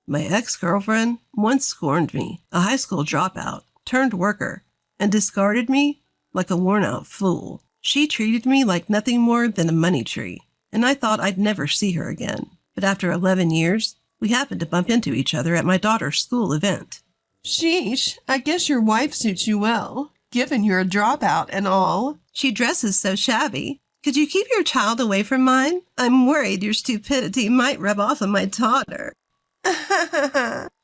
My ex-girlfriend once scorned me, a high school dropout, turned worker, and discarded me like a worn-out fool. She treated me like nothing more than a money tree, and I thought I'd never see her again. But after 11 years, we happened to bump into each other at my daughter's school event. Sheesh, I guess your wife suits you well, given you're a dropout and all. She dresses so shabby. Could you keep your child away from mine? I'm worried your stupidity might rub off on my daughter.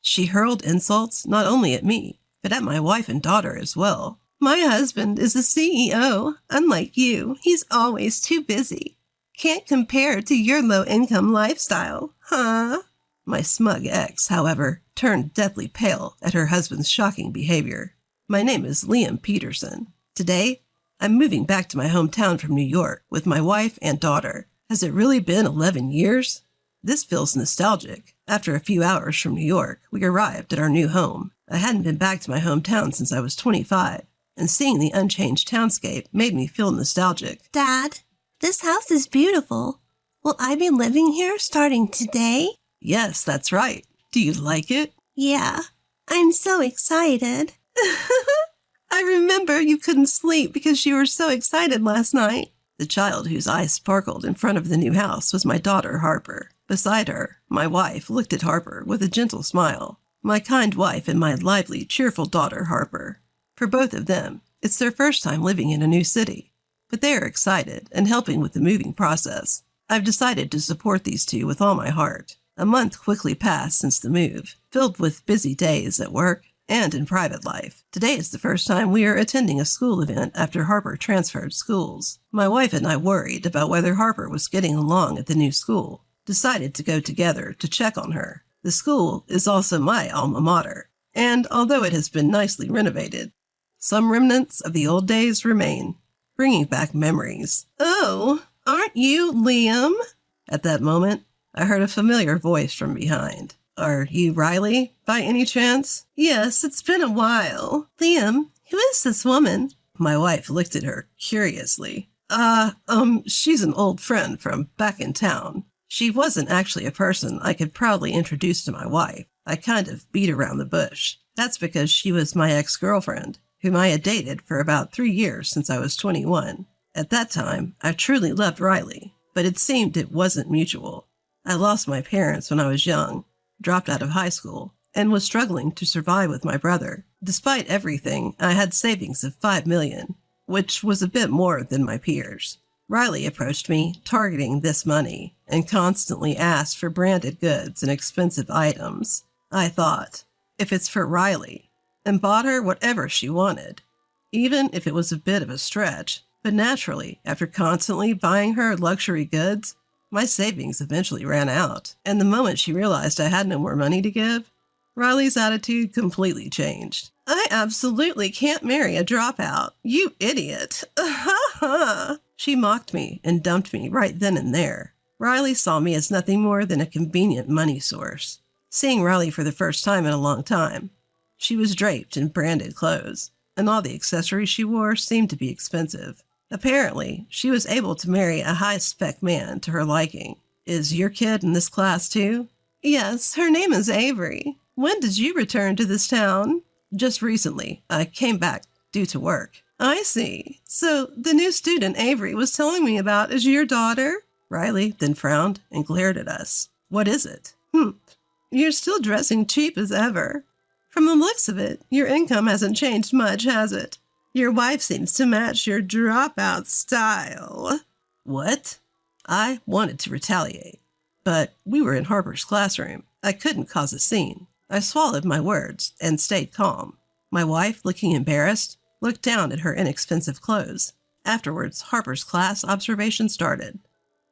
She hurled insults not only at me, but at my wife and daughter as well. My husband is a CEO. Unlike you, he's always too busy. Can't compare to your low-income lifestyle, huh? My smug ex, however, turned deathly pale at her husband's shocking behavior. My name is Liam Peterson. Today, I'm moving back to my hometown from New York with my wife and daughter. Has it really been 11 years? This feels nostalgic. After a few hours from New York, we arrived at our new home. I hadn't been back to my hometown since I was 25, and seeing the unchanged townscape made me feel nostalgic. Dad, this house is beautiful. Will I be living here starting today? Yes, that's right. Do you like it? Yeah, I'm so excited. I remember you couldn't sleep because you were so excited last night. The child whose eyes sparkled in front of the new house was my daughter, Harper. Beside her, my wife looked at Harper with a gentle smile. My kind wife and my lively, cheerful daughter, Harper. For both of them, it's their first time living in a new city, but they are excited and helping with the moving process. I've decided to support these two with all my heart. A month quickly passed since the move, filled with busy days at work and in private life. Today is the first time we are attending a school event after Harper transferred schools. My wife and I worried about whether Harper was getting along at the new school. Decided to go together to check on her. The school is also my alma mater, and although it has been nicely renovated, some remnants of the old days remain, bringing back memories. Oh, aren't you Liam? At that moment, I heard a familiar voice from behind. Are you Riley, by any chance? Yes, it's been a while. Liam, who is this woman? My wife looked at her curiously. She's an old friend from back in town. She wasn't actually a person I could proudly introduce to my wife. I kind of beat around the bush. That's because she was my ex-girlfriend, whom I had dated for about 3 years since I was 21. At that time, I truly loved Riley, but it seemed it wasn't mutual. I lost my parents when I was young, dropped out of high school, and was struggling to survive with my brother. Despite everything, I had savings of $5 million, which was a bit more than my peers. Riley approached me, targeting this money, and constantly asked for branded goods and expensive items. I thought, if it's for Riley, and bought her whatever she wanted, even if it was a bit of a stretch. But naturally, after constantly buying her luxury goods, my savings eventually ran out. And the moment she realized I had no more money to give, Riley's attitude completely changed. I absolutely can't marry a dropout. You idiot. She mocked me and dumped me right then and there. Riley saw me as nothing more than a convenient money source. Seeing Riley for the first time in a long time, she was draped in branded clothes, and all the accessories she wore seemed to be expensive. Apparently, she was able to marry a high-spec man to her liking. Is your kid in this class too? Yes, her name is Avery. When did you return to this town? Just recently. I came back due to work. I see. So the new student Avery was telling me about is your daughter? Riley then frowned and glared at us. What is it? You're still dressing cheap as ever. From the looks of it, your income hasn't changed much, has it? Your wife seems to match your dropout style. What? I wanted to retaliate, but we were in Harper's classroom. I couldn't cause a scene. I swallowed my words and stayed calm. My wife, looking embarrassed, looked down at her inexpensive clothes. Afterwards, Harper's class observation started.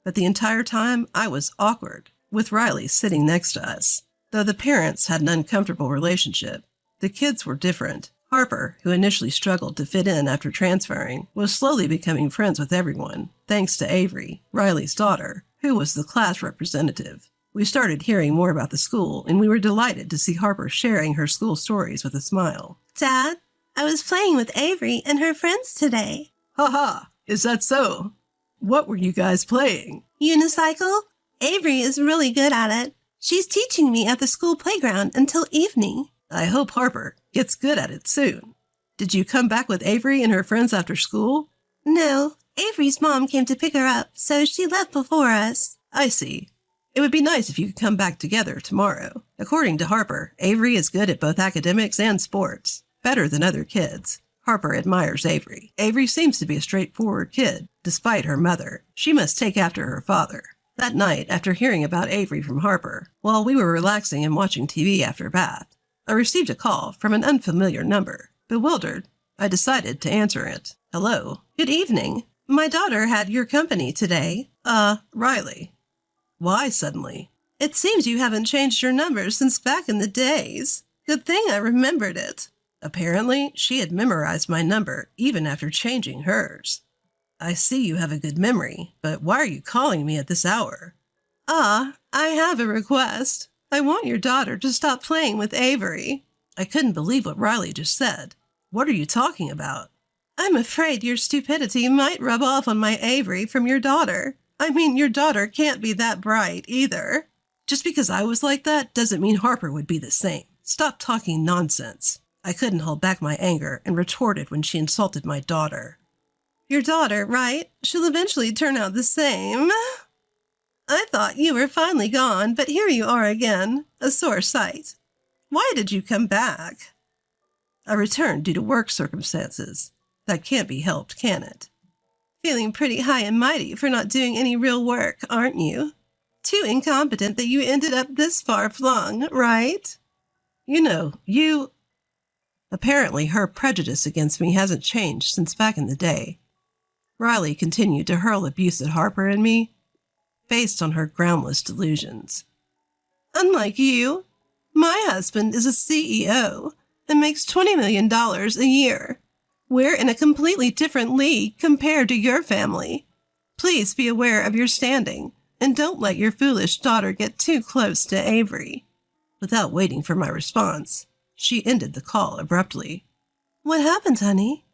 But the entire time, I was awkward, with Riley sitting next to us. Though the parents had an uncomfortable relationship, the kids were different. Harper, who initially struggled to fit in after transferring, was slowly becoming friends with everyone, thanks to Avery, Riley's daughter, who was the class representative. We started hearing more about the school, and we were delighted to see Harper sharing her school stories with a smile. Dad, I was playing with Avery and her friends today. Ha! Is that so? What were you guys playing? Unicycle? Avery is really good at it. She's teaching me at the school playground until evening. I hope Harper gets good at it soon. Did you come back with Avery and her friends after school? No, Avery's mom came to pick her up, so she left before us. I see. It would be nice if you could come back together tomorrow. According to Harper, Avery is good at both academics and sports, better than other kids. Harper admires Avery. Avery seems to be a straightforward kid, despite her mother. She must take after her father. That night, after hearing about Avery from Harper, while we were relaxing and watching TV after bath, I received a call from an unfamiliar number. Bewildered, I decided to answer it. Hello. Good evening. My daughter had your company today. Riley. Why suddenly? It seems you haven't changed your number since back in the days. Good thing I remembered it. Apparently, she had memorized my number even after changing hers. I see you have a good memory, but why are you calling me at this hour? I have a request. I want your daughter to stop playing with Avery. I couldn't believe what Riley just said. What are you talking about? I'm afraid your stupidity might rub off on my Avery from your daughter. I mean, your daughter can't be that bright either. Just because I was like that doesn't mean Harper would be the same. Stop talking nonsense. I couldn't hold back my anger and retorted when she insulted my daughter. Your daughter, right? She'll eventually turn out the same. I thought you were finally gone, but here you are again, a sore sight. Why did you come back? I returned due to work circumstances. That can't be helped, can it? Feeling pretty high and mighty for not doing any real work, aren't you? Too incompetent that you ended up this far flung, right? You know, Apparently, her prejudice against me hasn't changed since back in the day. Riley continued to hurl abuse at Harper and me, based on her groundless delusions. Unlike you, my husband is a CEO and makes $20 million a year. We're in a completely different league compared to your family. Please be aware of your standing, and don't let your foolish daughter get too close to Avery. Without waiting for my response, she ended the call abruptly. What happened, honey?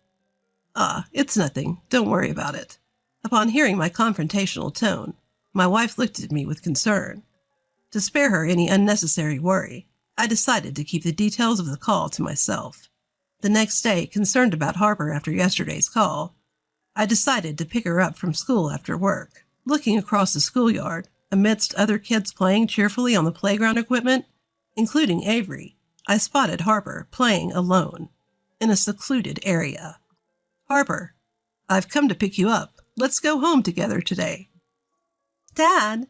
It's nothing. Don't worry about it. Upon hearing my confrontational tone, my wife looked at me with concern. To spare her any unnecessary worry, I decided to keep the details of the call to myself. The next day, concerned about Harper after yesterday's call, I decided to pick her up from school after work. Looking across the schoolyard, amidst other kids playing cheerfully on the playground equipment, including Avery, I spotted Harper playing alone in a secluded area. Harper, I've come to pick you up. Let's go home together today. Dad,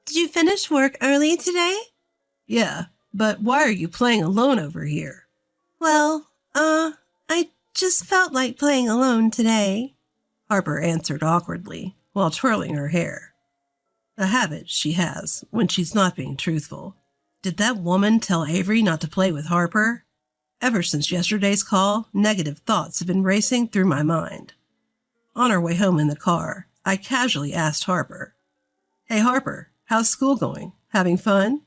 did you finish work early today? Yeah, but why are you playing alone over here? Well, I just felt like playing alone today, Harper answered awkwardly while twirling her hair. A habit she has when she's not being truthful. Did that woman tell Avery not to play with Harper? Ever since yesterday's call, negative thoughts have been racing through my mind. On our way home in the car, I casually asked Harper, "Hey Harper, how's school going? Having fun?"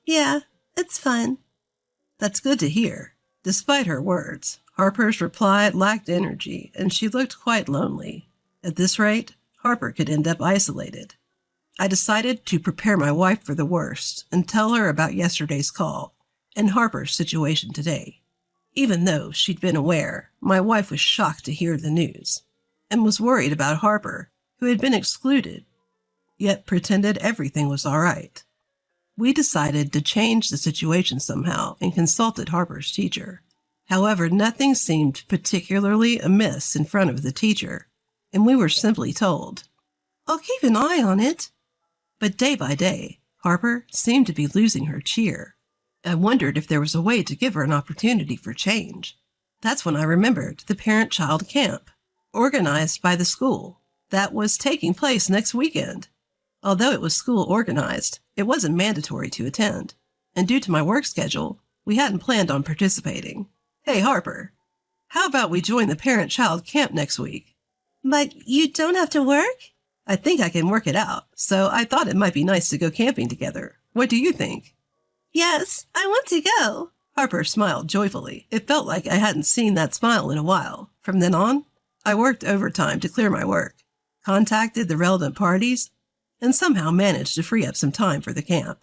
Yeah, it's fun. That's good to hear. Despite her words, Harper's reply lacked energy, and she looked quite lonely. At this rate, Harper could end up isolated. I decided to prepare my wife for the worst and tell her about yesterday's call and Harper's situation today. Even though she'd been aware, my wife was shocked to hear the news and was worried about Harper, who had been excluded, yet pretended everything was all right. We decided to change the situation somehow and consulted Harper's teacher. However, nothing seemed particularly amiss in front of the teacher, and we were simply told, "I'll keep an eye on it." But day by day, Harper seemed to be losing her cheer. I wondered if there was a way to give her an opportunity for change. That's when I remembered the parent-child camp, organized by the school, that was taking place next weekend. Although it was school organized, it wasn't mandatory to attend, and due to my work schedule, we hadn't planned on participating. Hey, Harper, how about we join the parent-child camp next week? But you don't have to work? I think I can work it out, so I thought it might be nice to go camping together. What do you think? Yes, I want to go. Harper smiled joyfully. It felt like I hadn't seen that smile in a while. From then on, I worked overtime to clear my work, contacted the relevant parties, and somehow managed to free up some time for the camp.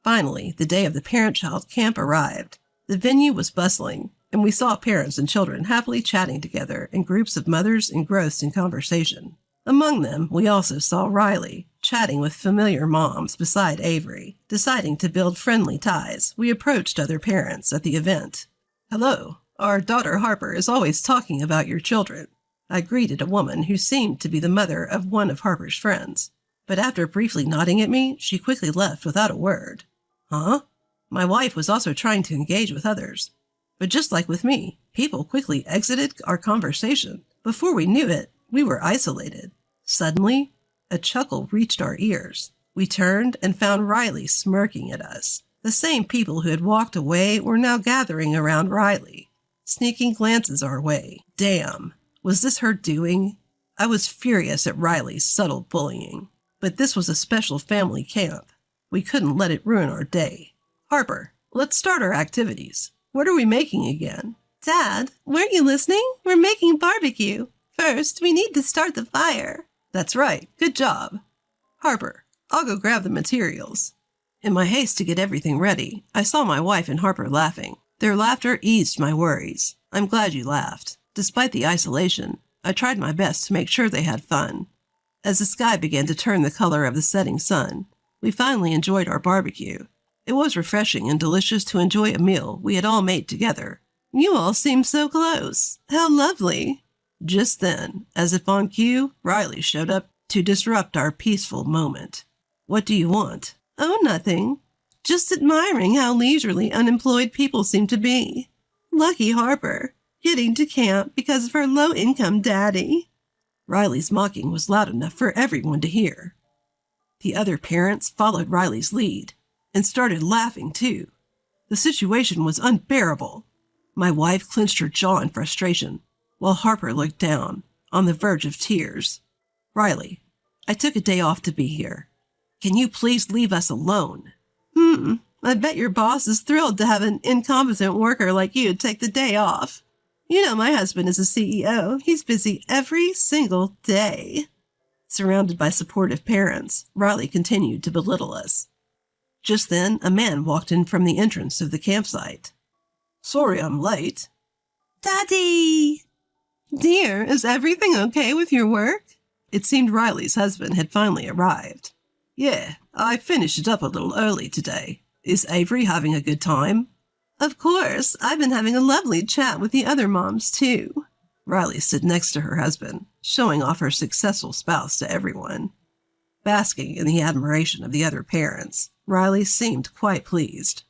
Finally, the day of the parent-child camp arrived. The venue was bustling, and we saw parents and children happily chatting together in groups of mothers engrossed in conversation. Among them, we also saw Riley, chatting with familiar moms beside Avery. Deciding to build friendly ties, we approached other parents at the event. "Hello, our daughter Harper is always talking about your children." I greeted a woman who seemed to be the mother of one of Harper's friends. But after briefly nodding at me, she quickly left without a word. Huh? My wife was also trying to engage with others. But just like with me, people quickly exited our conversation. Before we knew it, we were isolated. Suddenly, a chuckle reached our ears. We turned and found Riley smirking at us. The same people who had walked away were now gathering around Riley, sneaking glances our way. Damn, was this her doing? I was furious at Riley's subtle bullying. But this was a special family camp. We couldn't let it ruin our day. "Harper, let's start our activities. What are we making again?" Dad, weren't you listening? We're making barbecue. First, we need to start the fire. "That's right. Good job. Harper, I'll go grab the materials." In my haste to get everything ready, I saw my wife and Harper laughing. Their laughter eased my worries. I'm glad you laughed. Despite the isolation, I tried my best to make sure they had fun. As the sky began to turn the color of the setting sun, we finally enjoyed our barbecue. It was refreshing and delicious to enjoy a meal we had all made together. You all seem so close. How lovely. Just then, as if on cue, Riley showed up to disrupt our peaceful moment. "What do you want?" Oh, nothing. Just admiring how leisurely unemployed people seem to be. Lucky Harper, getting to camp because of her low-income daddy. Riley's mocking was loud enough for everyone to hear. The other parents followed Riley's lead and started laughing too. The situation was unbearable. My wife clenched her jaw in frustration, while Harper looked down, on the verge of tears. "Riley, I took a day off to be here. Can you please leave us alone?" I bet your boss is thrilled to have an incompetent worker like you take the day off. You know my husband is a CEO. He's busy every single day. Surrounded by supportive parents, Riley continued to belittle us. Just then, a man walked in from the entrance of the campsite. "Sorry I'm late." Daddy! Dear, is everything okay with your work? It seemed Riley's husband had finally arrived. "Yeah, I finished it up a little early today. Is Avery having a good time?" Of course, I've been having a lovely chat with the other moms, too. Riley stood next to her husband, showing off her successful spouse to everyone. Basking in the admiration of the other parents, Riley seemed quite pleased.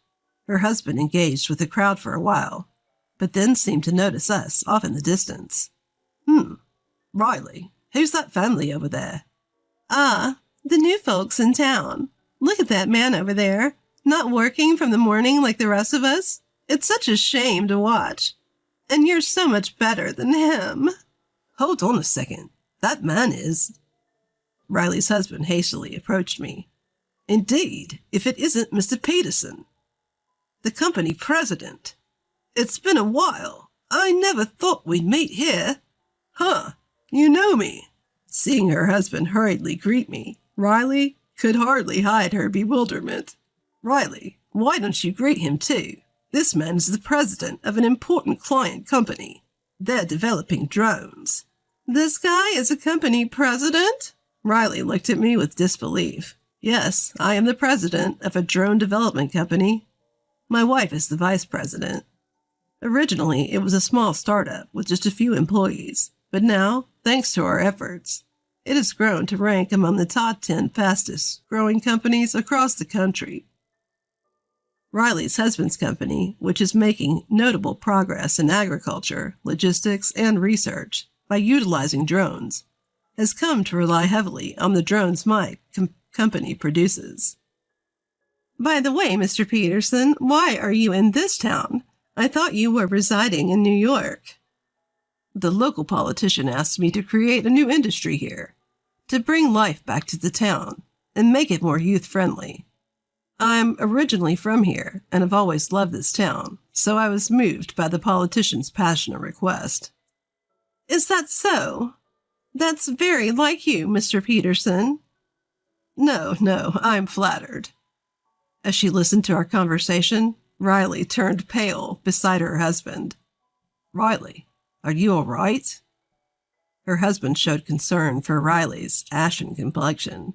Her husband engaged with the crowd for a while, but then seemed to notice us off in the distance. Riley, who's that family over there?" Ah, the new folks in town. Look at that man over there, not working from the morning like the rest of us. It's such a shame to watch. And you're so much better than him." "Hold on a second. That man is—" Riley's husband hastily approached me. "Indeed, if it isn't Mr. Peterson, the company president. It's been a while. I never thought we'd meet here." "Huh, you know me." Seeing her husband hurriedly greet me, Riley could hardly hide her bewilderment. "Riley, why don't you greet him too? This man is the president of an important client company. They're developing drones." "This guy is a company president?" Riley looked at me with disbelief. "Yes, I am the president of a drone development company. My wife is the vice president. Originally, it was a small startup with just a few employees, but now, thanks to our efforts, it has grown to rank among the top 10 fastest growing companies across the country." Riley's husband's company, which is making notable progress in agriculture, logistics, and research by utilizing drones, has come to rely heavily on the drones my company produces. "By the way, Mr. Peterson, why are you in this town? I thought you were residing in New York." "The local politician asked me to create a new industry here, to bring life back to the town and make it more youth-friendly. I'm originally from here and have always loved this town, so I was moved by the politician's passionate request." "Is that so? That's very like you, Mr. Peterson." No, I'm flattered." As she listened to our conversation, Riley turned pale beside her husband. Riley, are you all right? Her husband showed concern for Riley's ashen complexion.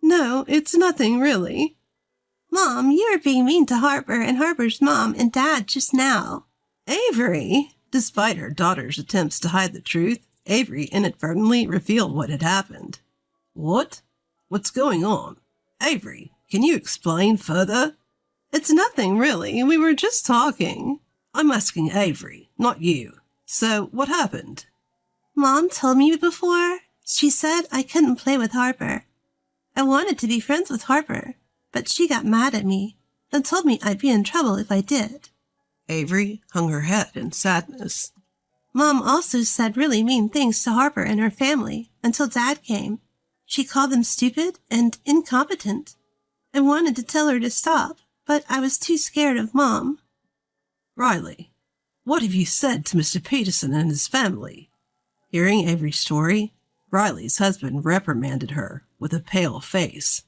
No, it's nothing really. Mom, you were being mean to Harper and Harper's mom and dad just now. Avery! Despite her daughter's attempts to hide the truth, Avery inadvertently revealed what had happened. What? What's going on? Avery, can you explain further? It's nothing really. We were just talking. I'm asking Avery, not you. So, what happened? Mom told me before. She said I couldn't play with Harper. I wanted to be friends with Harper, but she got mad at me and told me I'd be in trouble if I did. Avery hung her head in sadness. Mom also said really mean things to Harper and her family until Dad came. She called them stupid and incompetent. I wanted to tell her to stop, but I was too scared of Mom. Riley, what have you said to Mr. Peterson and his family? Hearing Avery's story, Riley's husband reprimanded her with a pale face.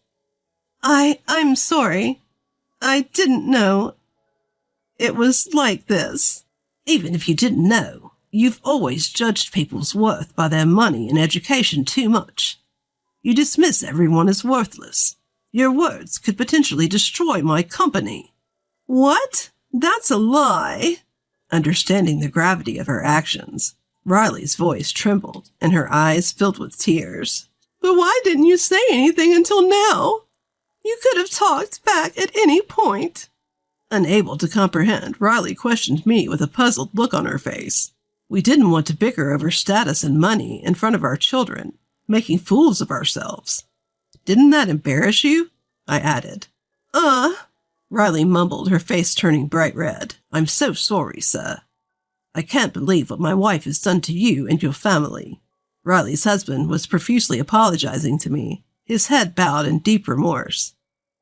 I'm sorry. I didn't know it was like this. Even if you didn't know, you've always judged people's worth by their money and education too much. You dismiss everyone as worthless. Your words could potentially destroy my company. What? That's a lie. Understanding the gravity of her actions, Riley's voice trembled and her eyes filled with tears. But why didn't you say anything until now? You could have talked back at any point. Unable to comprehend, Riley questioned me with a puzzled look on her face. We didn't want to bicker over status and money in front of our children, making fools of ourselves. Didn't that embarrass you? I added. Riley mumbled, her face turning bright red. I'm so sorry, sir. I can't believe what my wife has done to you and your family. Riley's husband was profusely apologizing to me, his head bowed in deep remorse.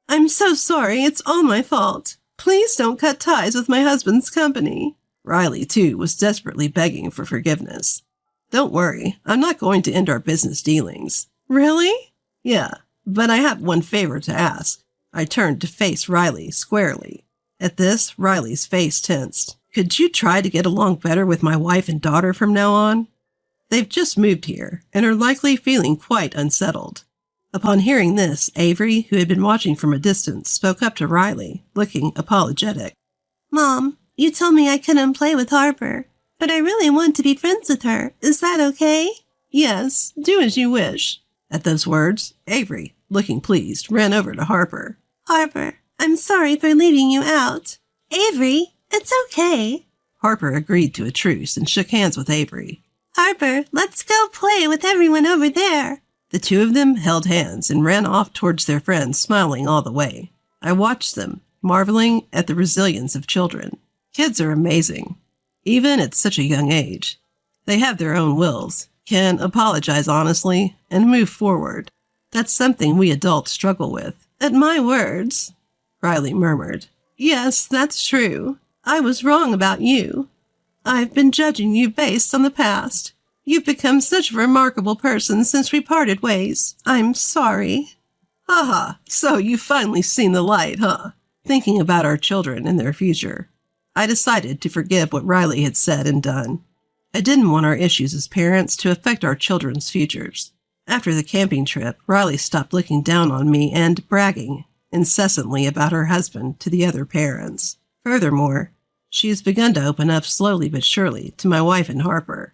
I'm so sorry. It's all my fault. Please don't cut ties with my husband's company. Riley, too, was desperately begging for forgiveness. Don't worry, I'm not going to end our business dealings. Really? Yeah, but I have one favor to ask. I turned to face Riley squarely. At this, Riley's face tensed. Could you try to get along better with my wife and daughter from now on? They've just moved here and are likely feeling quite unsettled. Upon hearing this, Avery, who had been watching from a distance, spoke up to Riley, looking apologetic. Mom, you told me I couldn't play with Harper, but I really want to be friends with her. Is that okay? Yes, do as you wish. At those words, Avery, looking pleased, ran over to Harper. Harper, I'm sorry for leaving you out. Avery, it's okay. Harper agreed to a truce and shook hands with Avery. Harper, let's go play with everyone over there. The two of them held hands and ran off towards their friends, smiling all the way. I watched them, marveling at the resilience of children. Kids are amazing, even at such a young age. They have their own wills, can apologize honestly, and move forward. That's something we adults struggle with. At my words, Riley murmured. Yes, that's true. I was wrong about you. I've been judging you based on the past. You've become such a remarkable person since we parted ways. I'm sorry. Ha! So you've finally seen the light, huh? Thinking about our children and their future, I decided to forgive what Riley had said and done. I didn't want our issues as parents to affect our children's futures. After the camping trip, Riley stopped looking down on me and bragging incessantly about her husband to the other parents. Furthermore, she has begun to open up slowly but surely to my wife and Harper.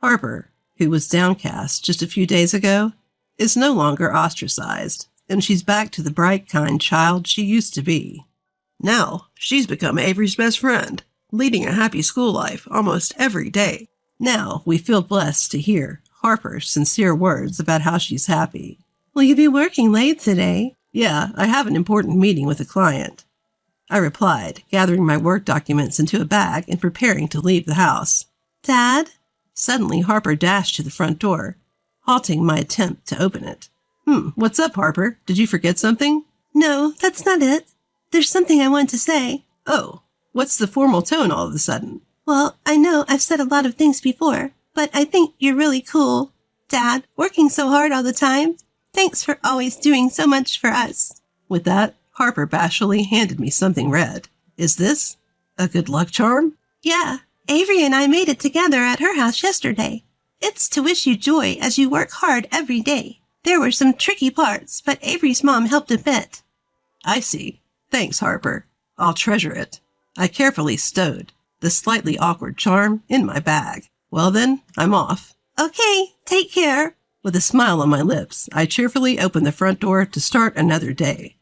Harper, who was downcast just a few days ago, is no longer ostracized, and she's back to the bright, kind child she used to be. Now, she's become Avery's best friend, leading a happy school life almost every day. Now, we feel blessed to hear Harper's sincere words about how she's happy. Will you be working late today? Yeah, I have an important meeting with a client. I replied, gathering my work documents into a bag and preparing to leave the house. Dad? Suddenly, Harper dashed to the front door, halting my attempt to open it. What's up, Harper? Did you forget something? No, that's not it. There's something I want to say. Oh, what's the formal tone all of a sudden? Well, I know I've said a lot of things before, but I think you're really cool. Dad, working so hard all the time. Thanks for always doing so much for us. With that, Harper bashfully handed me something red. Is this a good luck charm? Yeah, Avery and I made it together at her house yesterday. It's to wish you joy as you work hard every day. There were some tricky parts, but Avery's mom helped a bit. I see. Thanks, Harper. I'll treasure it. I carefully stowed the slightly awkward charm in my bag. Well then, I'm off. Okay, take care. With a smile on my lips, I cheerfully opened the front door to start another day.